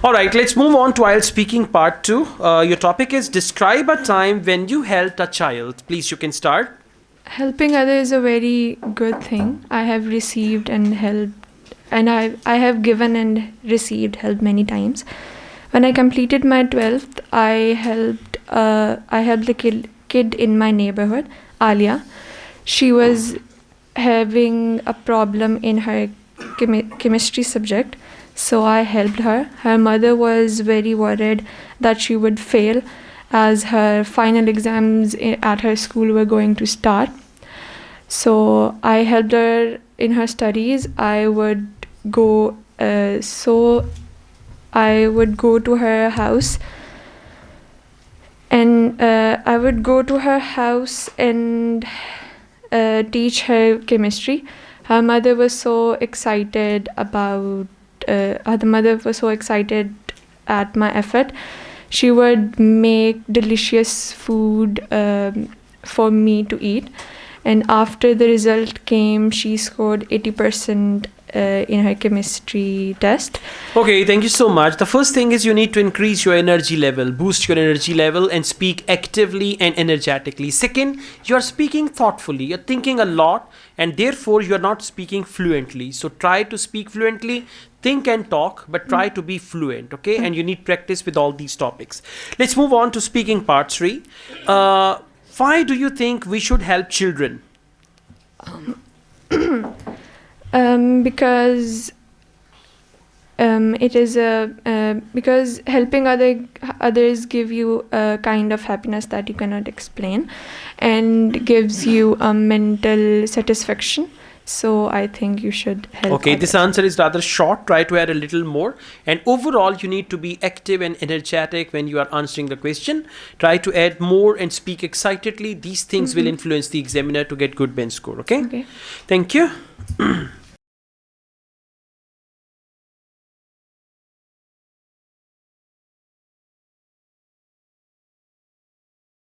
All right, let's move on to IELTS speaking part 2. Your topic is describe a time when you helped a child. Please, you can start. Helping others is a very good thing. I have received and helped, and I have given and received help many times. When I completed my 12th, I helped the kid in my neighborhood, Alia. She was having a problem in her chemistry subject, so I helped her. Her mother was very worried that she would fail as her final exams at her school were going to start. So I helped her in her studies. I would go to her house, and teach her chemistry. Her mother was so excited at my effort. She would make delicious food for me to eat. And after the result came, she scored 80% in her chemistry test. Okay, thank you so much. The first thing is you need to increase your energy level, boost your energy level, and speak actively and energetically. Second, you are speaking thoughtfully. You're thinking a lot, and therefore you are not speaking fluently. So try to speak fluently. Think and talk, but try to be fluent, okay? And you need practice with all these topics. Let's move on to speaking part 3. Why do you think we should help children? Because because helping others give you a kind of happiness that you cannot explain, and gives you a mental satisfaction. So I think you should help. Okay, others. this answer is rather short. Try to add a little more. And overall, you need to be active and energetic when you are answering the question. Try to add more and speak excitedly. These things will influence the examiner to get good bench score. Okay? Okay. Thank you.